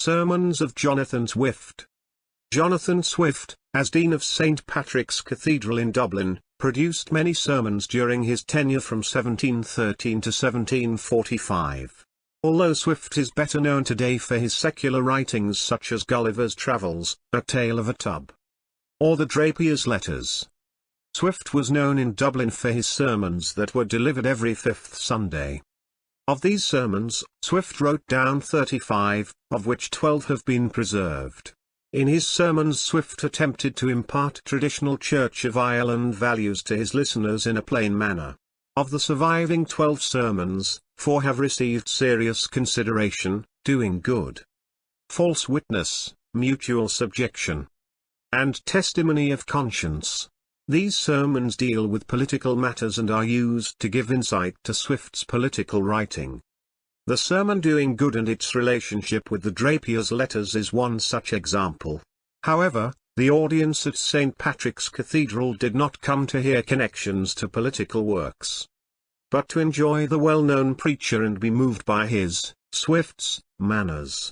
Sermons of Jonathan Swift. Jonathan Swift, as Dean of St. Patrick's Cathedral in Dublin, produced many sermons during his tenure from 1713 to 1745. Although Swift is better known today for his secular writings such as Gulliver's Travels, A Tale of a Tub, or the Drapier's Letters, Swift was known in Dublin for his sermons that were delivered every fifth Sunday. Of these sermons, Swift wrote down 35, of which 12 have been preserved. In his sermons Swift attempted to impart traditional Church of Ireland values to his listeners in a plain manner. Of the surviving 12 sermons, 4 have received serious consideration: Doing Good, False Witness, Mutual Subjection, and Testimony of Conscience. These sermons deal with political matters and are used to give insight to Swift's political writing. The sermon Doing Good and its relationship with the Drapier's Letters is one such example. However, the audience at St. Patrick's Cathedral did not come to hear connections to political works, but to enjoy the well-known preacher and be moved by his, Swift's, manners.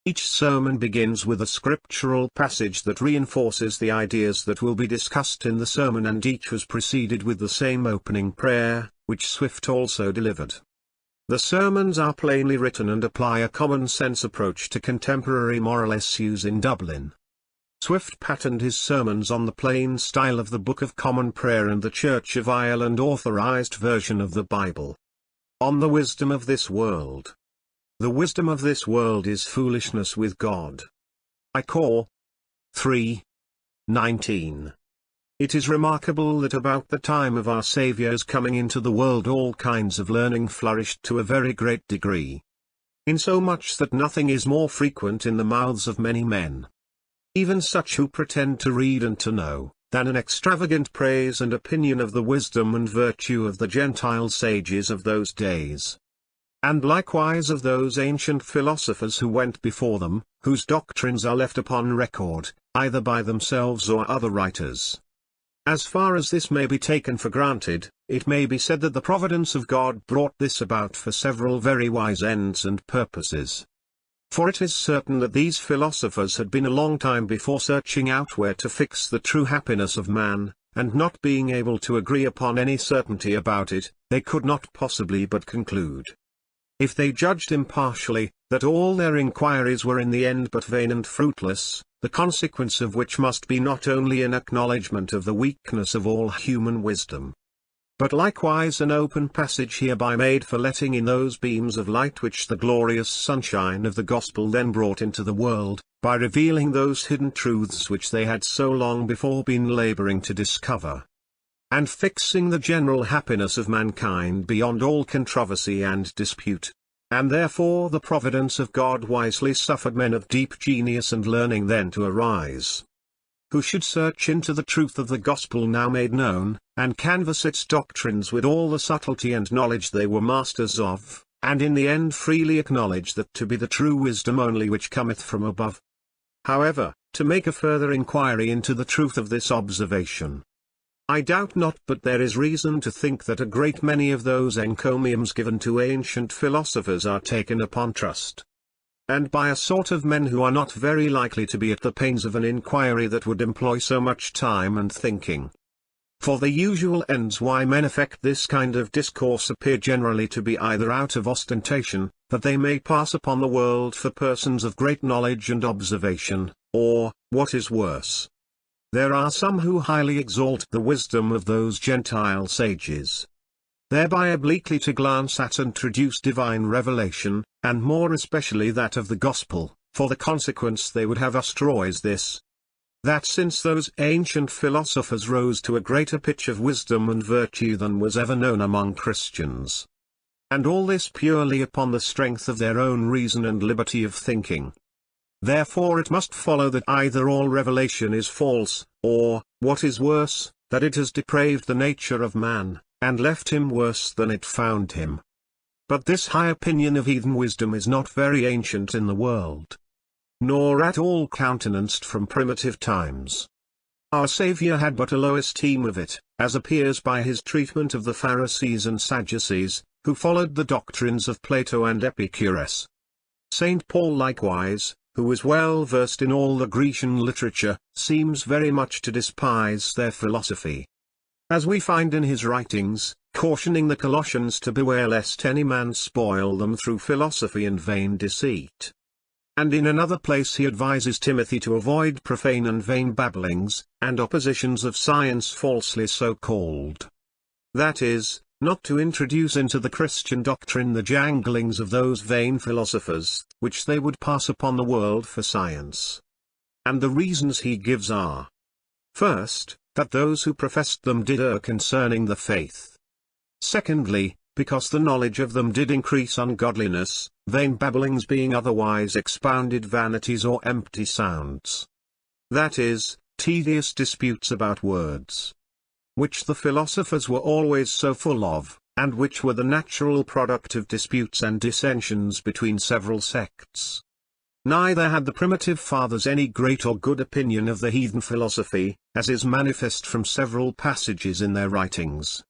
Each sermon begins with a scriptural passage that reinforces the ideas that will be discussed in the sermon, and each was preceded with the same opening prayer, which Swift also delivered. The sermons are plainly written and apply a common-sense approach to contemporary moral issues in Dublin. Swift patterned his sermons on the plain style of the Book of Common Prayer and the Church of Ireland Authorized Version of the Bible. On the wisdom of this world. The wisdom of this world is foolishness with God. I Cor. 3:19. It is remarkable that about the time of our Saviour's coming into the world all kinds of learning flourished to a very great degree, insomuch that nothing is more frequent in the mouths of many men, even such who pretend to read and to know, than an extravagant praise and opinion of the wisdom and virtue of the Gentile sages of those days, and likewise of those ancient philosophers who went before them, whose doctrines are left upon record, either by themselves or other writers. As far as this may be taken for granted, it may be said that the providence of God brought this about for several very wise ends and purposes. For it is certain that these philosophers had been a long time before searching out where to fix the true happiness of man, and not being able to agree upon any certainty about it, they could not possibly but conclude, if they judged impartially, that all their inquiries were in the end but vain and fruitless, the consequence of which must be not only an acknowledgment of the weakness of all human wisdom, but likewise an open passage hereby made for letting in those beams of light which the glorious sunshine of the gospel then brought into the world, by revealing those hidden truths which they had so long before been laboring to discover, and fixing the general happiness of mankind beyond all controversy and dispute. And therefore the providence of God wisely suffered men of deep genius and learning then to arise, who should search into the truth of the gospel now made known, and canvass its doctrines with all the subtlety and knowledge they were masters of, and in the end freely acknowledge that to be the true wisdom only which cometh from above. However, to make a further inquiry into the truth of this observation, I doubt not but there is reason to think that a great many of those encomiums given to ancient philosophers are taken upon trust, and by a sort of men who are not very likely to be at the pains of an inquiry that would employ so much time and thinking. For the usual ends why men affect this kind of discourse appear generally to be either out of ostentation, that they may pass upon the world for persons of great knowledge and observation, or, what is worse, there are some who highly exalt the wisdom of those Gentile sages, thereby obliquely to glance at and traduce divine revelation, and more especially that of the gospel, for the consequence they would have us draw is this, that since those ancient philosophers rose to a greater pitch of wisdom and virtue than was ever known among Christians, and all this purely upon the strength of their own reason and liberty of thinking, therefore it must follow that either all revelation is false, or, what is worse, that it has depraved the nature of man, and left him worse than it found him. But this high opinion of heathen wisdom is not very ancient in the world, nor at all countenanced from primitive times. Our Saviour had but a low esteem of it, as appears by his treatment of the Pharisees and Sadducees, who followed the doctrines of Plato and Epicurus. St. Paul likewise, who is well versed in all the Grecian literature, seems very much to despise their philosophy. As we find in his writings, cautioning the Colossians to beware lest any man spoil them through philosophy and vain deceit. And in another place he advises Timothy to avoid profane and vain babblings, and oppositions of science falsely so called. That is, not to introduce into the Christian doctrine the janglings of those vain philosophers, which they would pass upon the world for science. And the reasons he gives are: first, that those who professed them did err concerning the faith. Secondly, because the knowledge of them did increase ungodliness, vain babblings being otherwise expounded vanities or empty sounds. That is, tedious disputes about words, which the philosophers were always so full of, and which were the natural product of disputes and dissensions between several sects. Neither had the primitive fathers any great or good opinion of the heathen philosophy, as is manifest from several passages in their writings.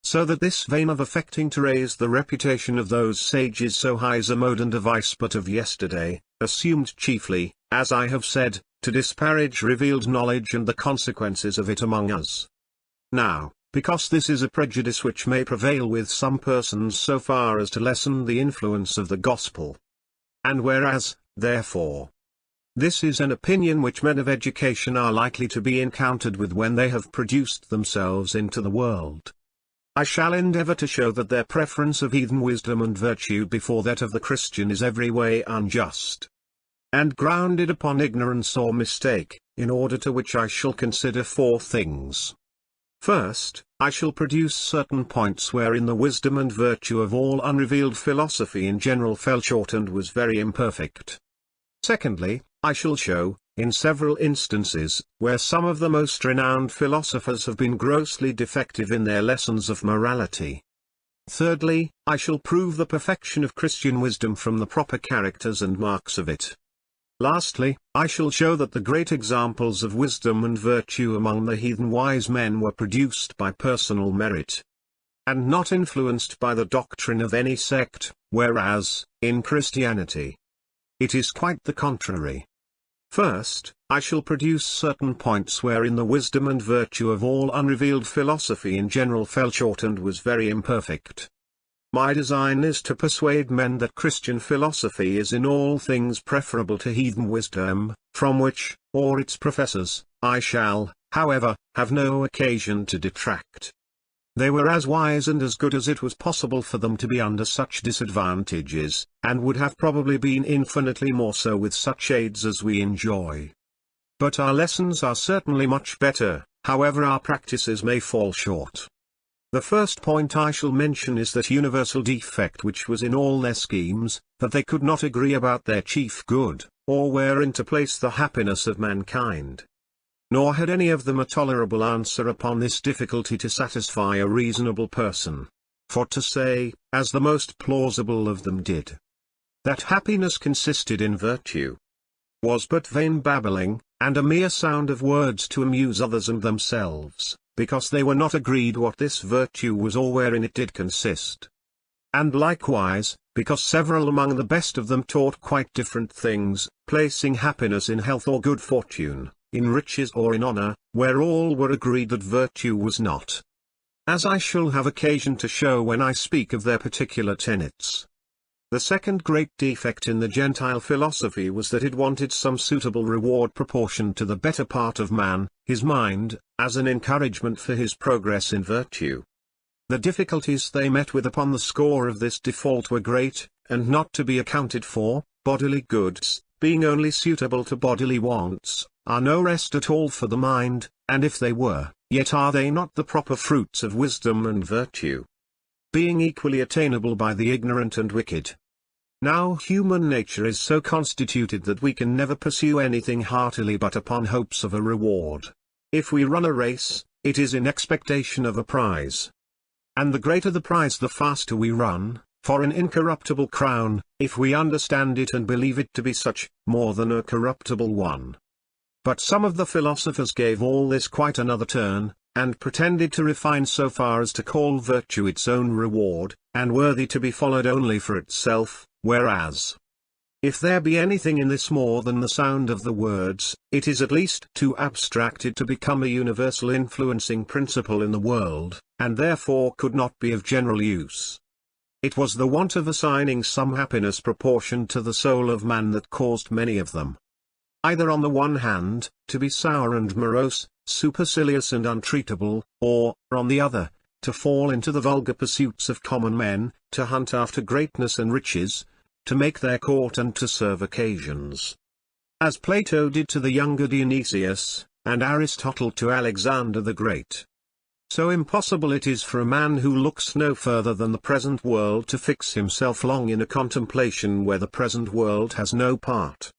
So that this vein of affecting to raise the reputation of those sages so high is a mode and device but of yesterday, assumed chiefly, as I have said, to disparage revealed knowledge and the consequences of it among us. Now, because this is a prejudice which may prevail with some persons so far as to lessen the influence of the gospel, and whereas, therefore, this is an opinion which men of education are likely to be encountered with when they have produced themselves into the world, I shall endeavor to show that their preference of heathen wisdom and virtue before that of the Christian is every way unjust, and grounded upon ignorance or mistake, in order to which I shall consider four things. First, I shall produce certain points wherein the wisdom and virtue of all unrevealed philosophy in general fell short and was very imperfect. Secondly, I shall show, in several instances, where some of the most renowned philosophers have been grossly defective in their lessons of morality. Thirdly, I shall prove the perfection of Christian wisdom from the proper characters and marks of it. Lastly, I shall show that the great examples of wisdom and virtue among the heathen wise men were produced by personal merit, and not influenced by the doctrine of any sect, whereas, in Christianity, it is quite the contrary. First, I shall produce certain points wherein the wisdom and virtue of all unrevealed philosophy in general fell short and was very imperfect. My design is to persuade men that Christian philosophy is in all things preferable to heathen wisdom, from which, or its professors, I shall, however, have no occasion to detract. They were as wise and as good as it was possible for them to be under such disadvantages, and would have probably been infinitely more so with such aids as we enjoy. But our lessons are certainly much better, however our practices may fall short. The first point I shall mention is that universal defect which was in all their schemes, that they could not agree about their chief good, or wherein to place the happiness of mankind. Nor had any of them a tolerable answer upon this difficulty to satisfy a reasonable person. For to say, as the most plausible of them did, that happiness consisted in virtue, was but vain babbling, and a mere sound of words to amuse others and themselves, because they were not agreed what this virtue was or wherein it did consist. And likewise, because several among the best of them taught quite different things, placing happiness in health or good fortune, in riches or in honor, where all were agreed that virtue was not. As I shall have occasion to show when I speak of their particular tenets. The second great defect in the Gentile philosophy was that it wanted some suitable reward proportioned to the better part of man, his mind, as an encouragement for his progress in virtue. The difficulties they met with upon the score of this default were great, and not to be accounted for. Bodily goods, being only suitable to bodily wants, are no rest at all for the mind, and if they were, yet are they not the proper fruits of wisdom and virtue, being equally attainable by the ignorant and wicked. Now human nature is so constituted that we can never pursue anything heartily but upon hopes of a reward. If we run a race, it is in expectation of a prize. And the greater the prize the faster we run, for an incorruptible crown, if we understand it and believe it to be such, more than a corruptible one. But some of the philosophers gave all this quite another turn, and pretended to refine so far as to call virtue its own reward, and worthy to be followed only for itself, whereas If there be anything in this more than the sound of the words, it is at least too abstracted to become a universal influencing principle in the world, and therefore could not be of general use. It was the want of assigning some happiness proportioned to the soul of man that caused many of them, either on the one hand, to be sour and morose, supercilious and untreatable, or, on the other, to fall into the vulgar pursuits of common men, to hunt after greatness and riches, to make their court and to serve occasions. As Plato did to the younger Dionysius, and Aristotle to Alexander the Great. So impossible it is for a man who looks no further than the present world to fix himself long in a contemplation where the present world has no part.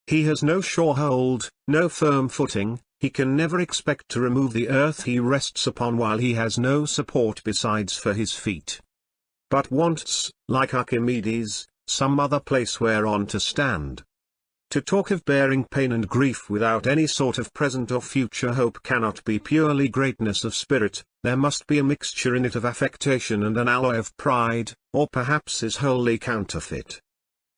He has no sure hold, no firm footing, he can never expect to remove the earth he rests upon while he has no support besides for his feet, but wants, like Archimedes, some other place whereon to stand. To talk of bearing pain and grief without any sort of present or future hope cannot be purely greatness of spirit, there must be a mixture in it of affectation and an alloy of pride, or perhaps is wholly counterfeit.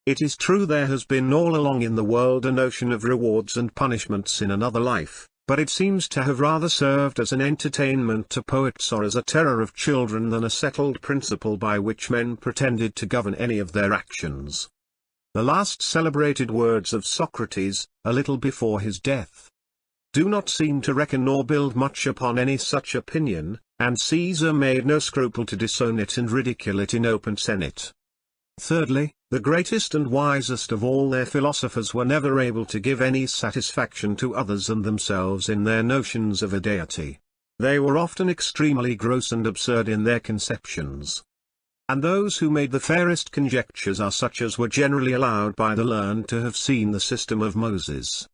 It is true there has been all along in the world a notion of rewards and punishments in another life, but it seems to have rather served as an entertainment to poets or as a terror of children than a settled principle by which men pretended to govern any of their actions. The last celebrated words of Socrates, a little before his death, do not seem to reckon nor build much upon any such opinion, and Caesar made no scruple to disown it and ridicule it in open senate. Thirdly, the greatest and wisest of all their philosophers were never able to give any satisfaction to others and themselves in their notions of a deity. They were often extremely gross and absurd in their conceptions. And those who made the fairest conjectures are such as were generally allowed by the learned to have seen the system of Moses,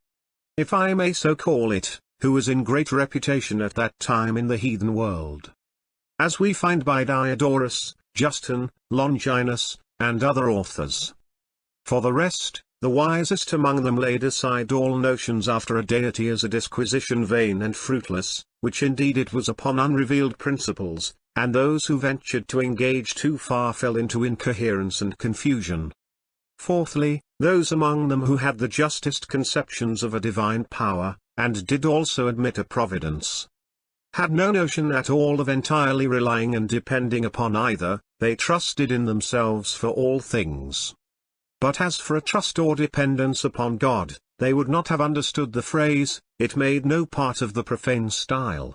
if I may so call it, who was in great reputation at that time in the heathen world, as we find by Diodorus, Justin, Longinus, and other authors. For the rest, the wisest among them laid aside all notions after a deity as a disquisition vain and fruitless, which indeed it was upon unrevealed principles, and those who ventured to engage too far fell into incoherence and confusion. Fourthly, those among them who had the justest conceptions of a divine power, and did also admit a providence, had no notion at all of entirely relying and depending upon either, they trusted in themselves for all things. But as for a trust or dependence upon God, they would not have understood the phrase, it made no part of the profane style.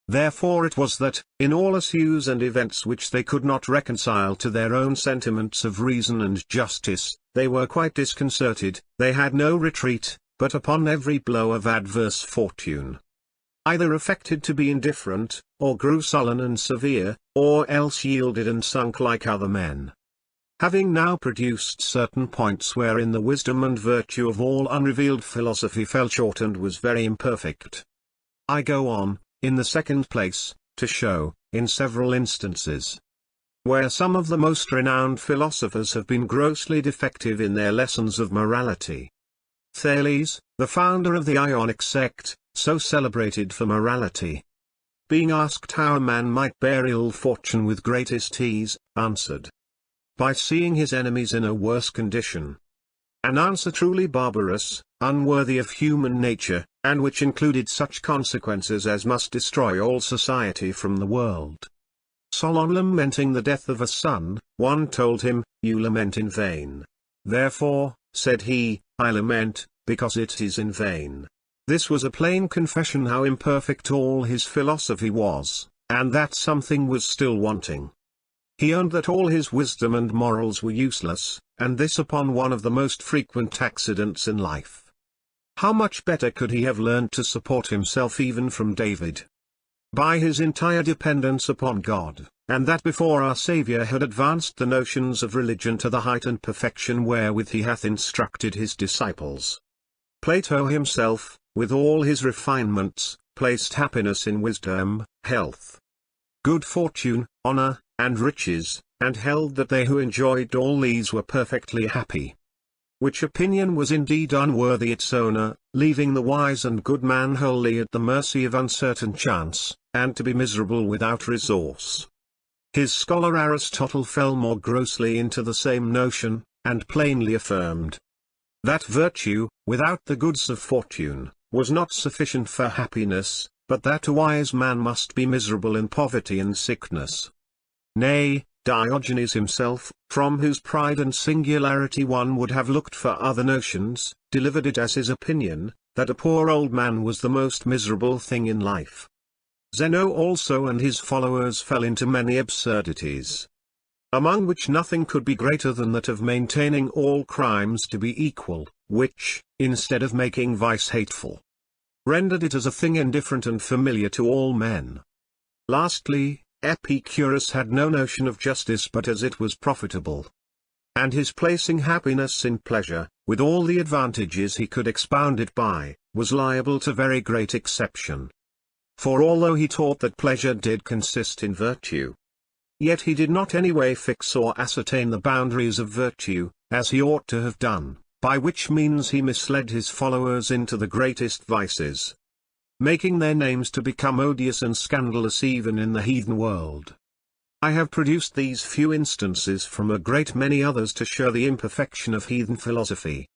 Therefore it was that, in all issues and events which they could not reconcile to their own sentiments of reason and justice, they were quite disconcerted, they had no retreat, but upon every blow of adverse fortune, either affected to be indifferent, or grew sullen and severe, or else yielded and sunk like other men. Having now produced certain points wherein the wisdom and virtue of all unrevealed philosophy fell short and was very imperfect, I go on, in the second place, to show, in several instances, where some of the most renowned philosophers have been grossly defective in their lessons of morality. Thales, the founder of the Ionic sect, so celebrated for morality, being asked how a man might bear ill fortune with greatest ease, answered, by seeing his enemies in a worse condition. An answer truly barbarous, unworthy of human nature, and which included such consequences as must destroy all society from the world. Solon lamenting the death of a son, one told him, "You lament in vain." "Therefore," said he, "I lament, because it is in vain." This was a plain confession how imperfect all his philosophy was, and that something was still wanting. He owned that all his wisdom and morals were useless, and this upon one of the most frequent accidents in life. How much better could he have learned to support himself even from David, by his entire dependence upon God, and that before our Saviour had advanced the notions of religion to the height and perfection wherewith he hath instructed his disciples. Plato himself, with all his refinements, placed happiness in wisdom, health, good fortune, honor, and riches, and held that they who enjoyed all these were perfectly happy. Which opinion was indeed unworthy its owner, leaving the wise and good man wholly at the mercy of uncertain chance, and to be miserable without resource. His scholar Aristotle fell more grossly into the same notion, and plainly affirmed that virtue, without the goods of fortune, was not sufficient for happiness, but that a wise man must be miserable in poverty and sickness. Nay, Diogenes himself, from whose pride and singularity one would have looked for other notions, delivered it as his opinion, that a poor old man was the most miserable thing in life. Zeno also and his followers fell into many absurdities, among which nothing could be greater than that of maintaining all crimes to be equal, which, instead of making vice hateful, rendered it as a thing indifferent and familiar to all men. Lastly, Epicurus had no notion of justice but as it was profitable. And his placing happiness in pleasure, with all the advantages he could expound it by, was liable to very great exception. For although he taught that pleasure did consist in virtue, yet he did not anyway fix or ascertain the boundaries of virtue, as he ought to have done, by which means he misled his followers into the greatest vices, making their names to become odious and scandalous even in the heathen world. I have produced these few instances from a great many others to show the imperfection of heathen philosophy,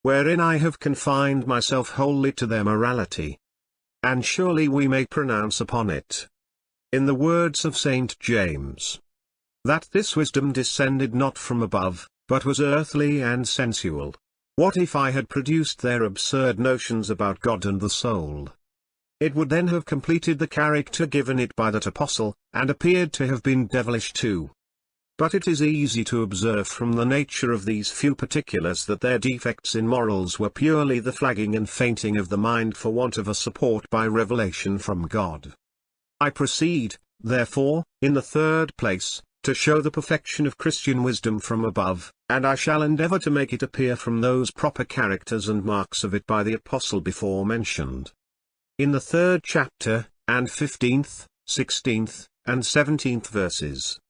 wherein I have confined myself wholly to their morality. And surely we may pronounce upon it, in the words of St. James, that this wisdom descended not from above, but was earthly and sensual. What if I had produced their absurd notions about God and the soul? It would then have completed the character given it by that apostle, and appeared to have been devilish too. But it is easy to observe from the nature of these few particulars that their defects in morals were purely the flagging and fainting of the mind for want of a support by revelation from God. I proceed, therefore, in the third place, to show the perfection of Christian wisdom from above, and I shall endeavor to make it appear from those proper characters and marks of it by the apostle before mentioned. In the 3rd chapter, and 15th, 16th, and 17th verses,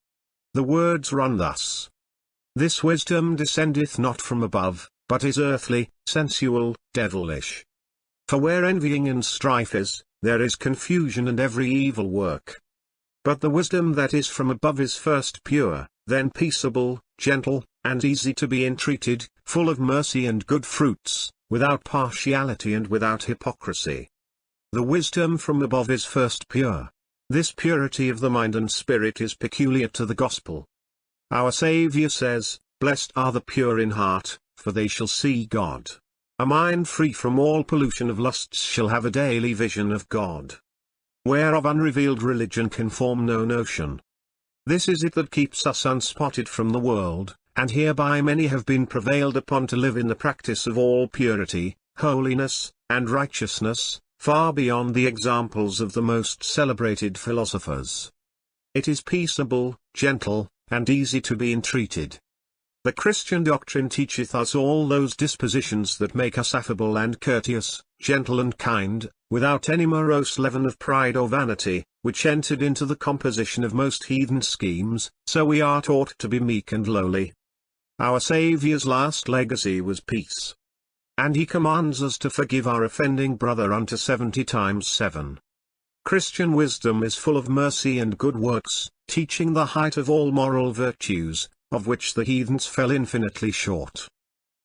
the words run thus: This wisdom descendeth not from above, but is earthly, sensual, devilish. For where envying and strife is, there is confusion and every evil work. But the wisdom that is from above is first pure, then peaceable, gentle, and easy to be entreated, full of mercy and good fruits, without partiality and without hypocrisy. The wisdom from above is first pure. This purity of the mind and spirit is peculiar to the gospel. Our Saviour says, Blessed are the pure in heart, for they shall see God. A mind free from all pollution of lusts shall have a daily vision of God, whereof unrevealed religion can form no notion. This is it that keeps us unspotted from the world, and hereby many have been prevailed upon to live in the practice of all purity, holiness, and righteousness, far beyond the examples of the most celebrated philosophers. It is peaceable, gentle, and easy to be entreated. The Christian doctrine teacheth us all those dispositions that make us affable and courteous, gentle and kind, without any morose leaven of pride or vanity, which entered into the composition of most heathen schemes, so we are taught to be meek and lowly. Our Saviour's last legacy was peace. And he commands us to forgive our offending brother unto 70 times 7. Christian wisdom is full of mercy and good works, teaching the height of all moral virtues, of which the heathens fell infinitely short.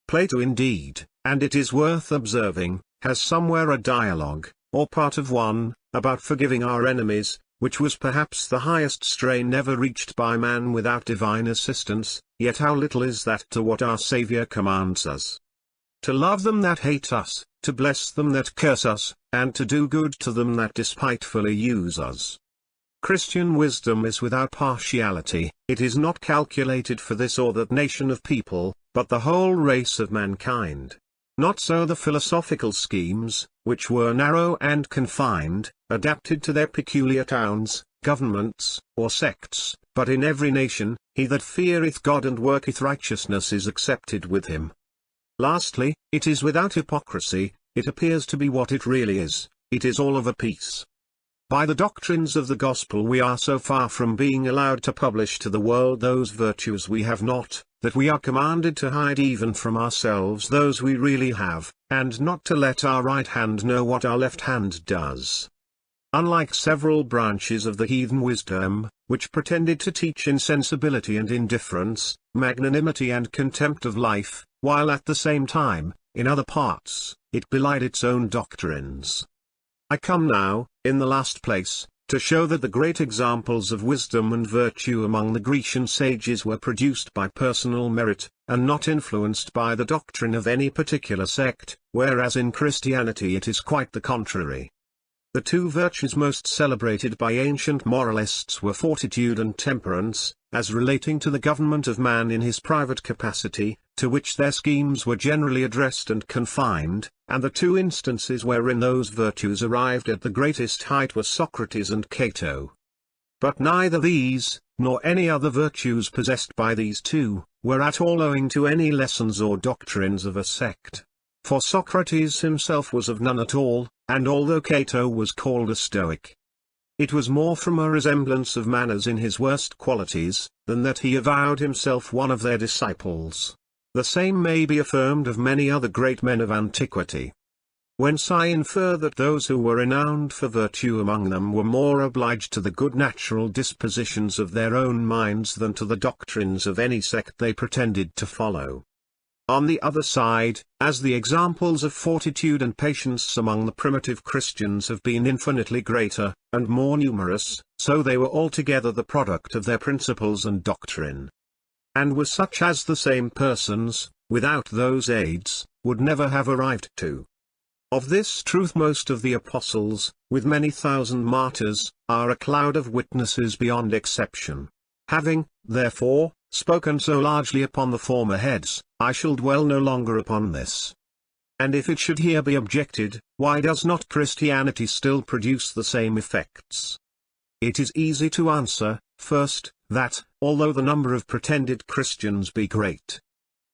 Plato indeed, and it is worth observing, has somewhere a dialogue, or part of one, about forgiving our enemies, which was perhaps the highest strain ever reached by man without divine assistance, yet how little is that to what our Saviour commands us. To love them that hate us, to bless them that curse us, and to do good to them that despitefully use us. Christian wisdom is without partiality, it is not calculated for this or that nation of people, but the whole race of mankind. Not so the philosophical schemes, which were narrow and confined, adapted to their peculiar towns, governments, or sects, but in every nation, he that feareth God and worketh righteousness is accepted with him. Lastly, it is without hypocrisy, it appears to be what it really is, it is all of a piece. By the doctrines of the gospel we are so far from being allowed to publish to the world those virtues we have not, that we are commanded to hide even from ourselves those we really have, and not to let our right hand know what our left hand does. Unlike several branches of the heathen wisdom, which pretended to teach insensibility and indifference, magnanimity and contempt of life, while at the same time, in other parts, it belied its own doctrines. I come now, in the last place, to show that the great examples of wisdom and virtue among the Grecian sages were produced by personal merit, and not influenced by the doctrine of any particular sect, whereas in Christianity it is quite the contrary. The two virtues most celebrated by ancient moralists were fortitude and temperance, as relating to the government of man in his private capacity, to which their schemes were generally addressed and confined, and the two instances wherein those virtues arrived at the greatest height were Socrates and Cato. But neither these, nor any other virtues possessed by these two, were at all owing to any lessons or doctrines of a sect. For Socrates himself was of none at all, and although Cato was called a Stoic, it was more from a resemblance of manners in his worst qualities, than that he avowed himself one of their disciples. The same may be affirmed of many other great men of antiquity. Whence I infer that those who were renowned for virtue among them were more obliged to the good natural dispositions of their own minds than to the doctrines of any sect they pretended to follow. On the other side, as the examples of fortitude and patience among the primitive Christians have been infinitely greater, and more numerous, so they were altogether the product of their principles and doctrine, and were such as the same persons, without those aids, would never have arrived to. Of this truth most of the apostles, with many thousand martyrs, are a cloud of witnesses beyond exception. Having, therefore, spoken so largely upon the former heads, I shall dwell no longer upon this. And if it should here be objected, why does not Christianity still produce the same effects? It is easy to answer, first, that, although the number of pretended Christians be great,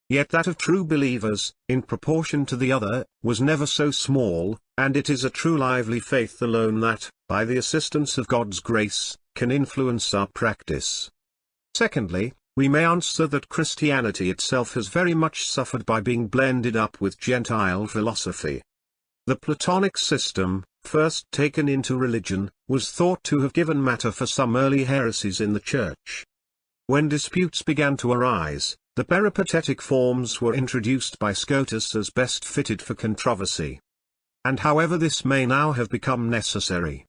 yet that of true believers, in proportion to the other, was never so small, and it is a true lively faith alone that, by the assistance of God's grace, can influence our practice. Secondly, we may answer that Christianity itself has very much suffered by being blended up with Gentile philosophy. The Platonic system, first taken into religion, was thought to have given matter for some early heresies in the Church. When disputes began to arise, the peripatetic forms were introduced by Scotus as best fitted for controversy. And however this may now have become necessary,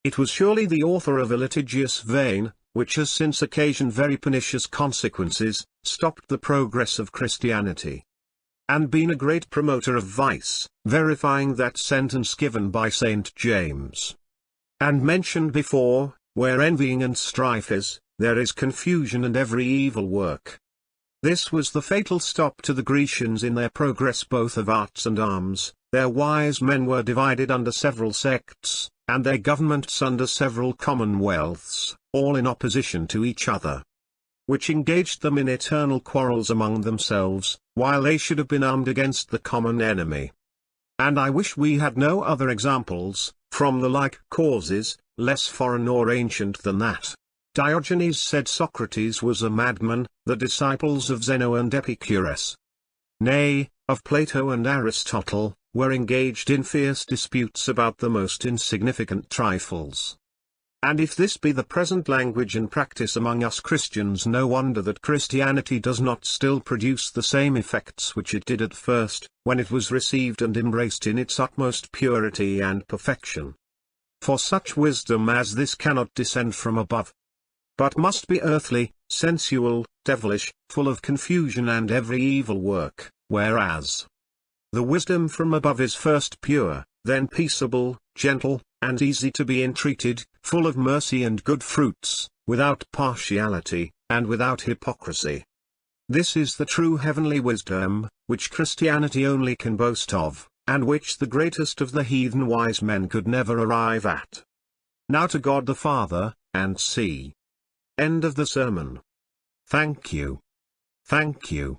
it was surely the author of a litigious vein, which has since occasioned very pernicious consequences, stopped the progress of Christianity, and been a great promoter of vice, verifying that sentence given by St. James, and mentioned before, where envying and strife is, there is confusion and every evil work. This was the fatal stop to the Grecians in their progress both of arts and arms. Their wise men were divided under several sects, and their governments under several commonwealths, all in opposition to each other, which engaged them in eternal quarrels among themselves, while they should have been armed against the common enemy. And I wish we had no other examples, from the like causes, less foreign or ancient than that. Diogenes said Socrates was a madman, the disciples of Zeno and Epicurus, nay, of Plato and Aristotle, were engaged in fierce disputes about the most insignificant trifles. And if this be the present language and practice among us Christians, no wonder that Christianity does not still produce the same effects which it did at first, when it was received and embraced in its utmost purity and perfection. For such wisdom as this cannot descend from above, but must be earthly, sensual, devilish, full of confusion and every evil work, whereas the wisdom from above is first pure, then peaceable, gentle, and easy to be entreated, full of mercy and good fruits, without partiality, and without hypocrisy. This is the true heavenly wisdom, which Christianity only can boast of, and which the greatest of the heathen wise men could never arrive at. Now to God the Father, and see. End of the sermon. Thank you. Thank you.